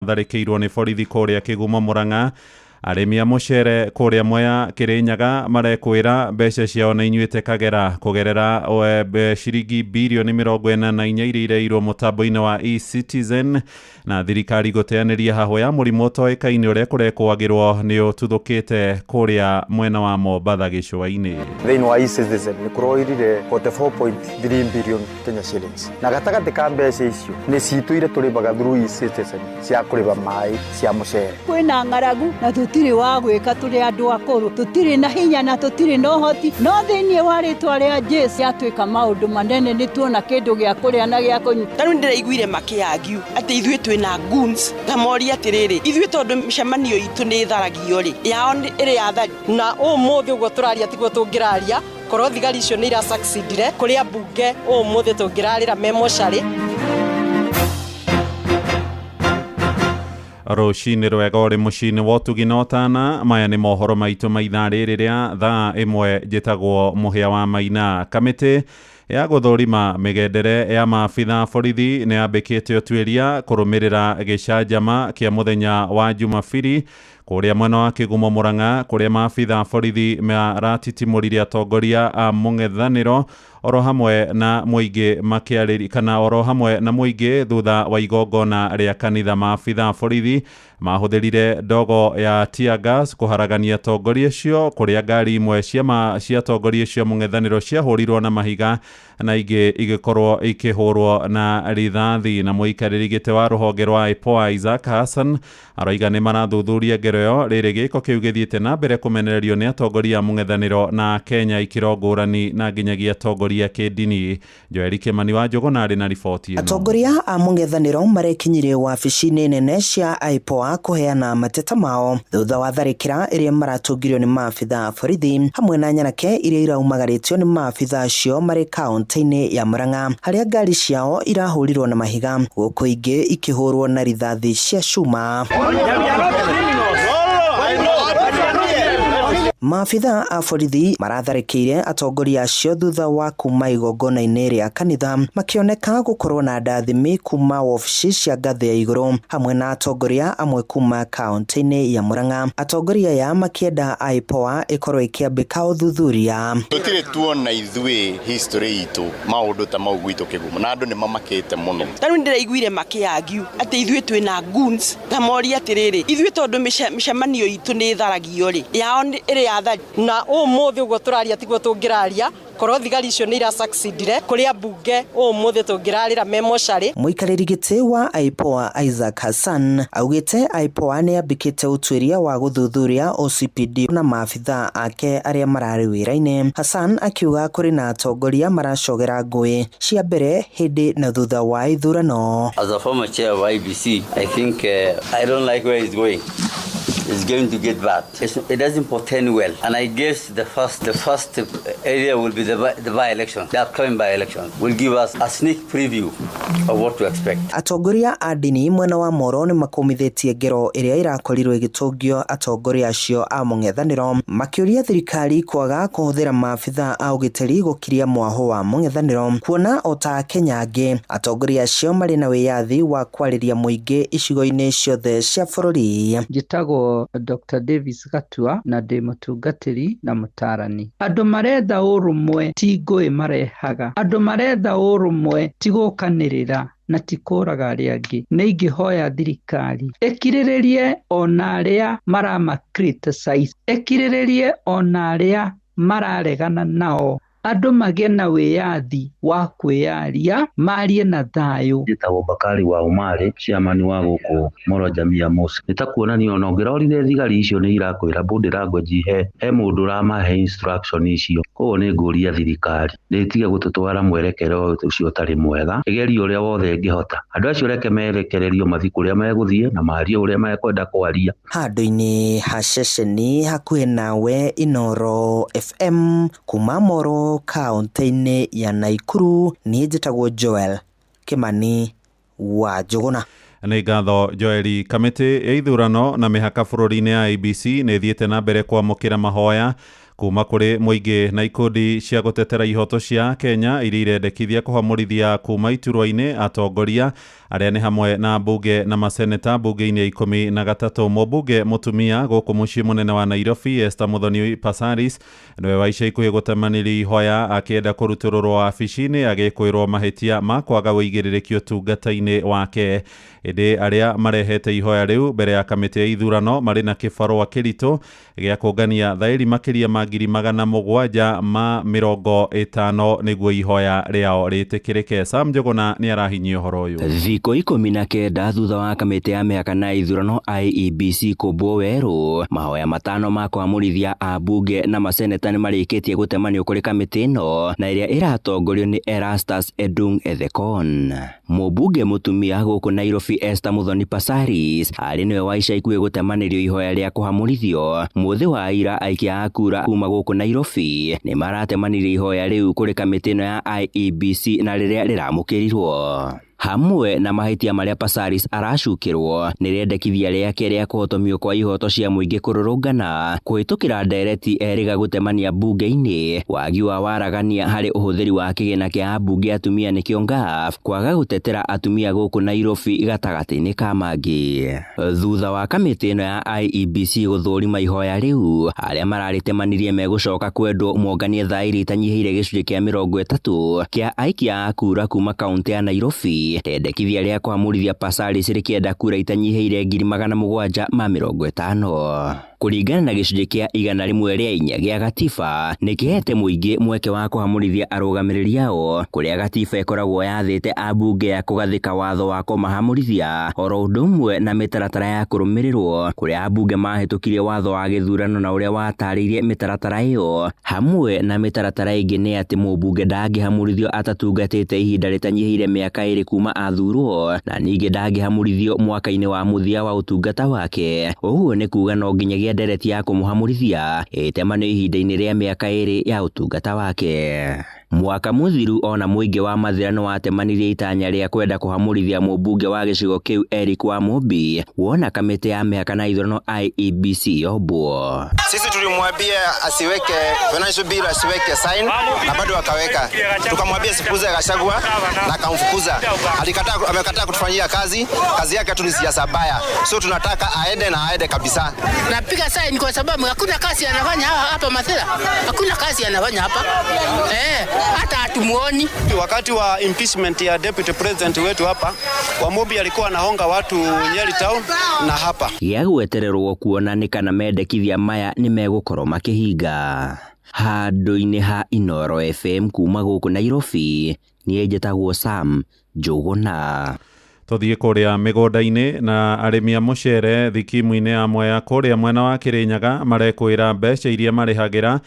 tharĩkĩirwo nĩ borithi kũrĩa Kĩgumo Mũrang'a. Arĩmi a mũcere kũrĩa Mwea Kĩrĩnyaga marekwĩra mbeca ciao nĩ inyuĩte kagera kũgerera ciringi birioni 44 iria ireirwo mũtambo-inĩ wa eCitizen, na thirikari gũteanĩria hahoya mũrimũ ũtoĩkaine ũrĩa kũrekwagĩrwo nĩ ũtuthũkĩte kũrĩa mwena wa Mombatha gĩcũa-inĩ. Thĩinĩ wa eCitizen nĩ kũroirire 44.3 billion Kenya shillings, na gatagatĩ ka mbeca icio nĩ citũ iria tũrĩhaga through eCitizen cia kũrĩha maĩ cia mũcere. Kwĩna ng'aragu na tũtirĩ wa gwĩka tũrĩ andũ akũrũ, tũtirĩ na hinya na tũtirĩ na ũhoti, no thĩinĩ wa rĩtwa rĩa Jesũ yatuĩka maũndũ manene nĩ tuona kĩndũ gĩa kũrĩa na gĩa kũnyua. Tarĩu ndĩraiguire makĩagiu atĩ ithuĩ twĩna goons, ngamoria atĩrĩrĩ, ithuĩ tondũ mĩcemanio itũ nĩ tharagio-rĩ, yao ĩrĩ yathari, na ũmũthĩ ũguo tũraria tiguo tũngĩraria, korwo thigari icio nĩ ira-succeedire kũrĩa mbunge ũmũthĩ tũngĩrarĩra memocarĩ. Rũcinĩ rwega ũrĩ mũciĩ-inĩ wa ũtugi na ũtana, maya nĩ mohoro maitũ ma ithaa rĩrĩ rĩa thaa ĩmwe, njĩtagwo Mũhĩa wa Maina. Kamĩtĩ ya gũthũrima mĩgendere ya maabitha borithi nĩ yambĩkĩte ũtuĩria kũrũmĩrĩra gĩcanjama kĩa mũthenya wa Jumabiri kũrĩa mwena wa Kĩgumo Mũrang'a, kũrĩa maabitha borithi maratitimũrire atongoria a mũng'ethanĩro oro hamwe na mũingĩ makĩarĩria kana oro hamwe na mũingĩ thutha wa igongona rĩa kanitha. Maabitha borithi mahũthĩrire ndogo ya tear gas kũharagania atongoria acio, kũrĩa ngari imwe cia atongoria acio mũng'ethanĩro ciahũrirwo na mahiga na ingĩ igĩkorwo ikĩhũrwo na rithathi. Na mũikarĩri gĩtĩ wa rũhonge rwa IPOA Isaac Hassan aroiga nĩ marathuthuria ngero ĩyo, rĩrĩ gĩko kĩu gĩthiĩte na mbere kũmenererio nĩ atongoria a mũng'ethanĩro na Kenya ikĩro ngũrani na nginyagia atongoria kĩndini. Joeli Kĩmani wa Njũgũna arĩ na riboti ĩno. Atongoria a mũng'ethanĩro marekinyire wabici-inĩ nene cia IPOA kũheana mateta mao thutha wa tharĩkĩra ĩrĩa maratungirio nĩ maabitha borithi hamwe na nyanake iria iraumagarĩtio nĩ maabitha acio marĩ kaunti-inĩ ya Mũrang'a, harĩa ngari ciao irahũrirwo na mahiga, gũkũ ingĩ ikĩhũrwo na rithathi cia cuma. Maabitha a borithi maratharĩkĩire atongoria acio thutha wa kuma igongona-inĩ rĩa kanitha, makĩoneka gũkorwo na ndathimi kuma wabici cia ngathĩ ya igũrũ hamwe na atongoria amwe kuma kaunti-inĩ ya Mũrang'a. Atongoria ya makĩenda IPOA ĩkorwo ĩkĩambĩka ũthuthuria. Tũtirĩ tuona ithuĩ history itũ maũndũ ta mau gwitũ Kĩgumo, na andũ nĩ mamakĩte mũno. Tarĩu ndĩraiguire makĩagiu atĩ ithuĩ twĩna goons, ngamoria atĩrĩrĩ, ithuĩ tondũ mĩcemanio itũ nĩ tharagio-rĩ, yao ĩrĩ yathari, na ũmũthĩ ũguo tũraria tiguo tũngĩraria, korwo thigari icio nĩ ira-succeedire kũrĩa mbunge ũmũthĩ tũngĩrarĩra memocarĩ. Mũikarĩri gĩtĩ wa IPOA Isaac Hassan augĩte IPOA nĩ yambĩkĩte ũtuĩria wa gũthuthuria OCPD na maabitha ake arĩa mararĩ wĩra-inĩ. Hassan akiuga kũrĩ na atongoria maracogera ngũĩ cia mbere hĩndĩ na thutha wa ithurano. As a former chair of IBC, I think I don't like where it's going. It's going to get bad. It doesn't portend well, and I guess the first area will be the by-election. The upcoming by-election will give us a sneak preview of what to expect. Atongoria a ndini mwena wa Moro nĩ makumithĩtie ngero ĩrĩa irakorirwo igĩtũngio atongoria acio a mũng'ethanĩro, makĩũria thirikari kwaga kũhũthĩra maabitha a ũgitĩri gũkiria mwaho wa mũng'ethanĩro, kuona o ta Kenya angĩ atongoria acio marĩ na wĩyathi wa kwarĩria mũingĩ icigo-inĩ ciothe cia bũrũri. Njĩtagwo Dr. Davis Gatua na ndĩ mũtungatĩri na mũtarani. Andũ marenda ũrũmwe ti ngũĩ marehaga, andũ marenda ũrũmwe ti gũkanĩrĩra na ti kũraga arĩa angĩ. Nĩ ingĩhoya thirikari ĩkirĩrĩrie ona arĩa marama-criticize, ĩkirĩrĩrie ona arĩa mararegana nao, andũ magĩe na wĩyathi wa kwĩyaria, marie na thayũ. Njĩtagwo Bakari wa Umari, ciamani wa gũkũ Moro Jamia Musa. Nĩtakuonania ona ũngĩrorire thigari icio nĩ irakwĩra body language he mũndũ ũramahe instruction icio. Koguo nĩ ngũria thirikari nĩtige gũtũtwara mwerekero ũcio ũtarĩ mwega, ĩgerie ũrĩa wothe ĩngĩhota. Andũ acio reke merekererio mathiĩ kũrĩa megũthiĩ na marie ũrĩa mekwenda kwaria. Handũ-inĩ ha ceceni hakuhĩ nawe Inooro FM kuma Moro kaunti-inĩ ya Naikuru, niĩ njĩtagwo Joel Kĩmani wa Njũgũna. Nĩ ngatho Joeli. Kamĩtĩ ya ithurano na mĩhaka bũrũri-inĩ ya IEBC nĩ ĩthiĩte na mbere kwamũkĩra mahoya kuma kuri muingi na ikundi cia gutetera ihoto cia Kenya iria irendekithia kuhamurithia kuma iturwa-ini atongoria aria ni hamwe na bunge na maseneta bunge-ini 13. Mubunge mutumia guku mucii munene wa Nairobi Esther Muthoni Passaris niwe wa ica ikuhi gutemaniria ihoya akienda kurutururwo wabici-ini agikwirwo mahitia ma kwaga uigĩrĩrĩki ũtungata-inĩ wake. Indi aria marehete ihoya riu mbere ya kamiti ya ithurano mari na kibarua kiritu gĩa kũngania thaĩri makiria ma 750 niguo ihoya riao rĩtĩkĩrĩke. Sam Njuguna ni arahinyia ũhoro ũyũ. Thikũ 19 thutha wa kamiti ya mĩhaka na ithurano IEBC kũmbwo werũ, mahoya 5 ma kwamũrithia abunge na maseneta nĩ marĩkĩtie gũtemanio kũrĩ kamiti ĩno na ĩrĩa ĩratongorio nĩ Erastus Edung Ethekon. Mũbunge mũtumia gũkũ Nairobi Esther Muthoni Passaris arĩ niwe wa ica ikuhĩ gũtemanĩrio ihoya rĩa kũhamũrithio. Mũthĩ wa ira aikia a kura kuma gũkũ Nairobi nĩ maratemanirie ihoya rĩu kũrĩ kamiti ĩno ya IEBC na rĩrĩa rĩramũkĩrirwo. Hamwe na mahitia maria Passaris aracukirwo nĩ rĩendekithia rĩake rĩa kũhotomio kwa ihoto cia mũingĩ kũrũrũngana kũhĩtũkĩra ndereti eriga gũtemania bunge-inĩ, wagi wa waragania harĩ ũhũthĩri wa kĩgĩna kĩa ambunge atumia nĩkĩo ngaf, kwaga gũtetera atumia gũkũ Nairobi gatagatĩ-inĩ ka mangĩ. Thutha wa kamĩtĩ ĩno ya IEBC gũthũrima ihoya rĩu, arĩa mararĩtemanirie megũcoka kwendwo monganie thaĩri itanyihĩire gĩcunjĩ kĩa 30 kĩa aikia a kura kuma kaunti ya Nairobi. Rĩendekithia rĩa kwamũrithia Passaris rĩkĩenda kura itanyihĩire 750. Kũringana na gĩcunjĩ kĩa 104 gĩa gatiba nĩ kĩhete mũingĩ mweke wa kũhamũrithia arũgamĩrĩri ao, kũrĩa gatiba ĩkoragwo yathĩte ambunge ya kũgathĩka watho wa kũmahamũrithia oro ũndũ ũmwe na mĩtaratara ya kũrũmĩrĩrwo, kũrĩa ambunge mahĩtũkirie watho wa gĩthurano na ũrĩa watarĩirie mĩtaratara ĩyo. Hamwe na mĩtaratara ĩngĩ nĩ atĩ mũbunge ndangĩhamũrithio atatungatĩte ihinda rĩtanyihĩire mĩaka 2 kuma athurwo, na ningĩ ndangĩhamũrithio mwaka-inĩ wa mũthia wa ũtungata wake. Ũguo nĩ kuga no nginyagia ndereti ya kũmũhamũrithia ĩtemanio ihinda-inĩ rĩa mĩaka 2 ya ũtungata wake. Mwaka mũthiru ona mũingĩ wa mathirano watemanirie itanya rĩa kwenda kũhamũrithia mũbunge wa gĩcigo kĩu Eric Wamũmbi wona kamĩtĩ ya mĩhaka na ithurano IEBC yombwo. Sisi tulimwambia asiweke financial bill, asiweke sign na bado akaweka. Tukamwambia sifuze Gachagua na akamfukuza. Amekataa kutufanyia kazi yake tu ni siasa baya. So tunataka aende na aende kabisa. Napiga sign kwa sababu hakuna kazi anafanya hapa Mathira. Hakuna kazi anafanya hapa. Hata hatumuoni. Wakati wa impeachment ya deputy president wetu hapa, Wamũmbi alikuwa anahonga watu Nyeri town na hapa. Yagwetererwo kuona nĩ kana mendekithia maya nĩ megũkorwo makĩhinga. Handũ-inĩ ha Inooro FM kuma gũkũ Nairobi, niĩ njĩtagwo Sam Njuguna. Tuthiĩ kũrĩa mĩgũnda-inĩ na arĩmi a mũcere thikimu-inĩ amwe ya kũrĩa mwena wa Kĩrĩnyaga marekwĩra mbeca iria marĩhagĩra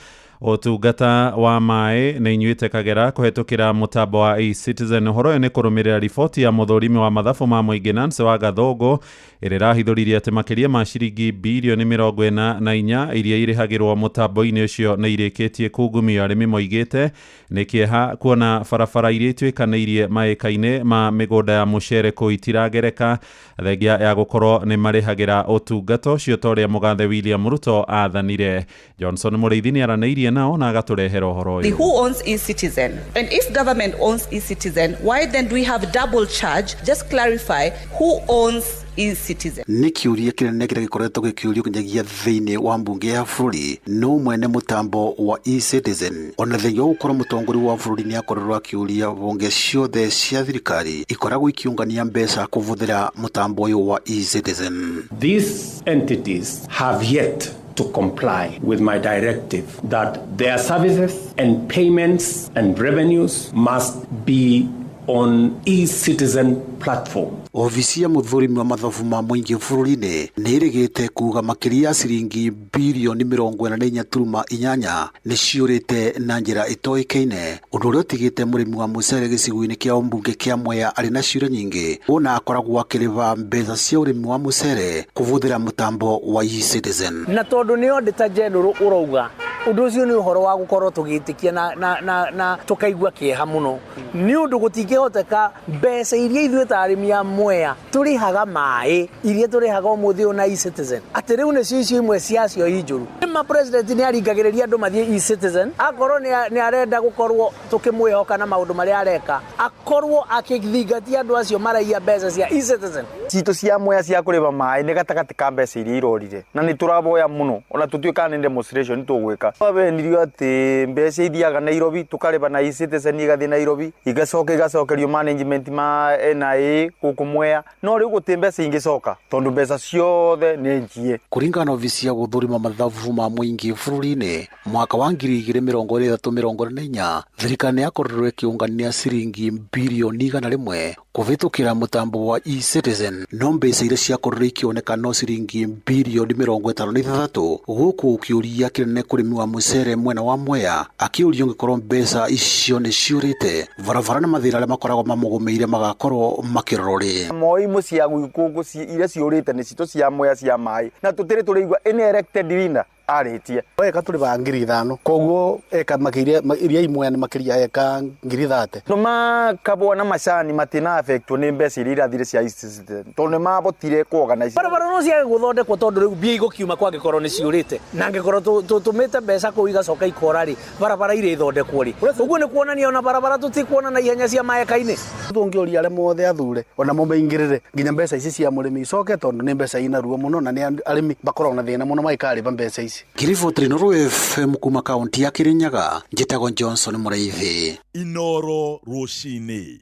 ũtungata wa maĩ nĩ inyuĩte kagera kũhetũkĩra mũtambo wa eCitizen. Ũhoro ũyũ nĩ kũrũmĩrĩra riboti ya mũthũrimi wa mathabu ma mũingĩ Nancy wa Gathũngũ ĩrĩa ĩrahithũririe atĩ makĩria ma ciringi bilioni 44 iria irĩhagĩrwo mũtambo-inĩ ũcio nĩ irĩkĩtie kungumio. Arĩmi moigĩte nĩ kĩeha kuona barabara iria ituĩkanĩirie maĩka-inĩ ma mĩgũnda ya mũcere kũu itiragereka thengia ya gũkorwo nĩ marĩhagĩra ũtungata ũcio ta ũrĩa mũgathe William Ruto athanire. Johnson Mũrĩithi nĩ aranĩirie nao na agaturehera ũhoro ũyũ. Who owns eCitizen? And if government owns eCitizen, why then do we have double charge? Just clarify who owns eCitizen. Nĩ kĩũria kĩnene kĩrĩa gĩkoretwo gĩkĩũrio kinyagia thĩinĩ wa mbunge ya bũrũri no mwene mũtambo wa eCitizen. Ona thĩinĩ wa gũkorwo mũtongoria wa bũrũri nĩ akoretwo akĩũria honge ciothe cia thirikari ikoragwo ikiungania mbeca kũhũthĩra mũtambo ũyũ wa eCitizen. These entities have yet to comply with my directive that their services and payments and revenues must be on eCitizen platform. Ofisi ya mũthũrimi wa mathabu ma mũingĩ bũrũri-inĩ nĩ ĩrĩgĩte kuga makĩria ya ciringi bilioni 44.8 nĩ ciũrĩte na njĩra ĩtoĩkaine, ũndũ ũrĩa ũtigĩte mũrĩmi wa mũcere gĩcigo-inĩ kĩa mbunge kĩa Mwea arĩ na ciũria nyingĩ wona akoragwo akĩrĩha mbeca cia ũrĩmi wa mũcere kũhũthĩra mũtambo wa eCitizen. Na tondũ nĩ auditor general ũrauga undu ucio ni uhoro wa gukorwo tugitikia na tukaigua kieha muno ni undu gutingihoteka mbeca iria ithuĩ ta arĩmi a Mwea turihaga mai iria turihaga umuthi na e-Citizen ati riu ni cio imwe ciacio injuru ma president ni aringagĩrĩria andu mathie e-Citizen akorwo ni arenda gukorwo tukimwihoka na maundu maria areka akorwo akithingatia andu acio maraia mbeca cia e-Citizen cito cia Mwea cia kuriba mai ni gatagati ka mbeca iria irorire na ni turaboya muno ona tutuika ni demonstration tugwika babenirio ati mbeca ithiaga Nairobi tukariba na e-Citizen igathi Nairobi igacokerio management ma NIA guku Mwea no riu guti mbeca ingicoka tondu mbeca ciothe ni njie kuringana na ofisi ya guthurima mathabu ma muingi bururi-ini mwaka wa 2023-2024 thirikari yakorirwo ikiungania ciringi bilioni 100 kuvitukira mutambo wa e-Citizen no mbeca iria ciakorirwo ikioneka no ciringi bilioni 53 guku ukiuria kinene kurimi wa mucere mwena wa Mwea akiuria ngikorwo mbeca icio ni ciurite barabara na mathira aria makoragwo mamugumeire magakorwo makirorore moi mucia guikungu iria ciurite ni cito cia Mwea cia mai na tutiri turigwa any elected winner aritie eka turi ba 5,000 koguo eka makiria iria imwe ni makiria eka 30,000 no makabwa na macani matina affect ni mbeca iria irathire cia e-Citizen tondu mabotire ku organize barabara no cia guthondekwo tondu riu bia igukiuma kwa gikorwo ni ciurite na gikorwo tumite mbeca ku igacoka ikora ri barabara ire ithondekwo ri uguo ni kuonania ona barabara tutikuona na ihenya cia maeka-ini tungioria ale mothe athure ona mo maingirire nginya mbeca ici cia murimi icoke tondu ni mbeca ina ruo muno na ni arimi bakorwo na thina muno maikari ba mbeca ici Kiriboti Noro FM kuma kaunti ya Kirinyaga njetago Johnson Muraithi Inoro Rushini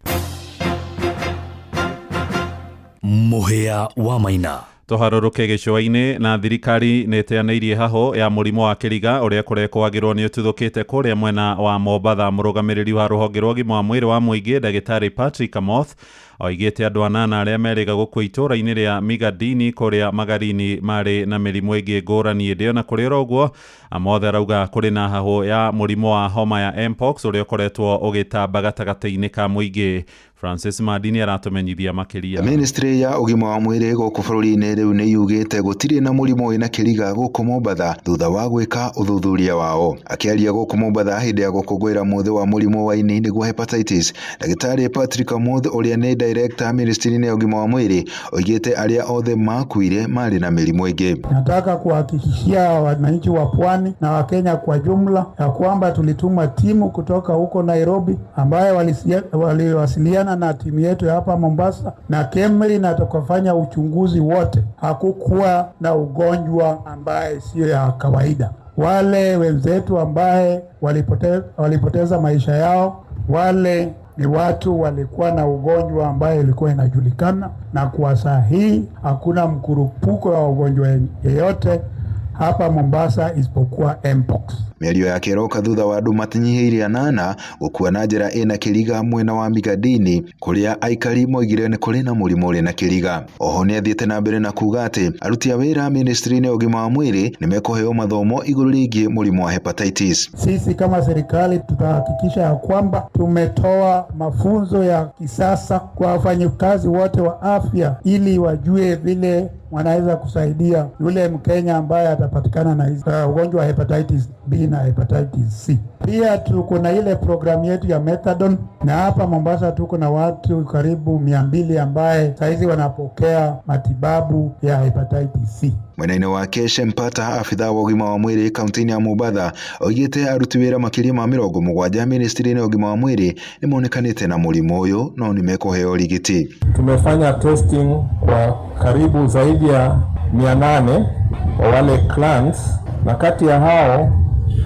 Muhea wa Maina tuharuruke gicua-ini na thirikari neteaneirie haho ya murimo wa kiriga uria kurekwagirwo ni ututhukite kuria mwena wa Mombatha murugamiriri wa ruhonge rwa gima wa mwiri wa muingi Dagitari Patrick Amoth oigite andu 8 aria meriga gukua itura-ini ria Migadini kuria magarini mari na mirimu ingi ngurani ndio na kuria roguo Amoth arauga kuri na haho ya murimo wa homa ya Mpox uria ukoretwo ugitamba gatagati-ini ka muingi Francis Madini aratumenyithia makiria Ministry ya ugima wa mwiri guku bururi-ini riu ni yugite gutiri na murimo wina kiriga guku Mombatha thutha wa gwika uthuthuria wao akiaria guku Mombatha hindi ya gukungwira muthi wa murimo wa ini niguo hepatitis Dagitari Patrick Amoth uria ni director ministry ya ugima wa mwiri oigite aria othe makuire mari na mirimu ingi nataka kuhakikishia wananchi wa pwani na Wakenya kwa jumla ya kwamba tulituma timu kutoka huko Nairobi ambaye waliwasiliana na timu yetu hapa Mombasa na KEMRI na tukafanya uchunguzi wote. Hakukuwa na ugonjwa ambaye sio ya kawaida. Wale wenzetu ambaye walipoteza maisha yao, wale ni watu walikuwa na ugonjwa ambaye ilikuwa inajulikana, na kwa saa hii hakuna mkurupuko wa ugonjwa yeyote hapa Mombasa isipokuwa Mpox. Mĩario yake roka thutha wa andu matinyihiire 8 gukua na njira ina kiriga mwena wa Migadini kuria aikari moigire ni kuri na murimu uri na kiriga. Oho ni athiete na mbere na kuga ati aruti a wira ministry ya ugima wa mwiri ni mekuheo mathomo iguru rigi murimu wa hepatitis. Sisi kama serikali tutahakikisha ya kwamba tumetoa mafunzo ya kisasa kwa wafanyakazi wote wa afya ili wajue vile wanaweza kusaidia yule Mkenya ambaye atapatikana na ugonjwa wa hepatitis B na hepatitis C. Pia tuko na ile programu yetu ya methadone, na hapa Mombasa tuko na watu karibu 200 ambaye saizi wanapokea matibabu ya hepatitis C. Mwena-ini wake Shempata afitha wa ugima wa mwiri kaunti ya Mombatha oigite aruti wira makiria ma 70 ministry ya ugima wa mwiri ni monekanite na murimu uyu no ni mekuheo rigiti. Tumefanya testing kwa karibu zaidi ya 800 wa wale clans, na kati ya hao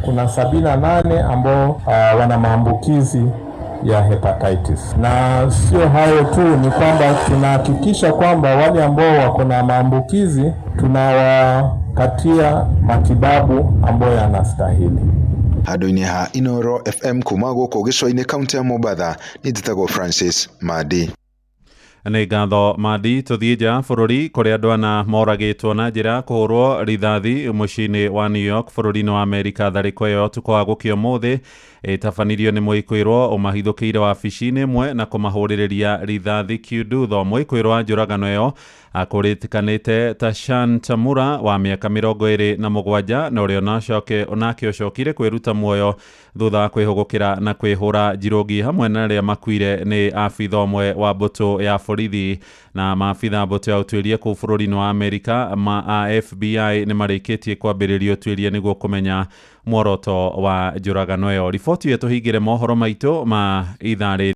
kuna 78 ambao wana maambukizi ya hepatitis. Na sio hayo tu, ni kwamba tunahakikisha kwamba wale ambao wako na maambukizi tunawapatia matibabu ambayo yanastahili. Handu-ini ha Inoro FM kuma guku gicua-ini kaunti ya Mombatha ni njetago Francis Madi. Nĩ ngatho Madi tuthie nja bururi kuria andu ana moragitwo na njira kuhurwo rithathi muciĩ-inĩ wa New York bururi-inĩ wa Amerika. Tharĩko ĩyo ũtukũ wa gũkĩa ũmũthĩ ĩtabanirio nĩ mwĩkũĩrwo ũmahithũkĩire wabici-inĩ ĩmwe na kũmahũrĩrĩria rithathi kiundu. Thomwo mwĩkũĩrwo wa njũragano ĩyo akũrĩtĩkanĩte ta Shan Tamura wa mĩaka 27 na ũrĩa onake ũcokire kwĩruta muoyo thutha wa kwĩhũgũkĩra na kwĩhũra njirũngi hamwe na arĩa makuire nĩ abitha ũmwe wa mbũtũ ya borithi na maabitha mbũtũ ya ũtuĩria kũu bũrũri-inĩ wa Amerika FBI nĩ marĩkĩtie kwambĩrĩria ũtuĩria nĩguo kũmenya muoroto wa njũragano ĩyo. Riboti ĩyo tũhingĩre mohoro maitũ ma ithaa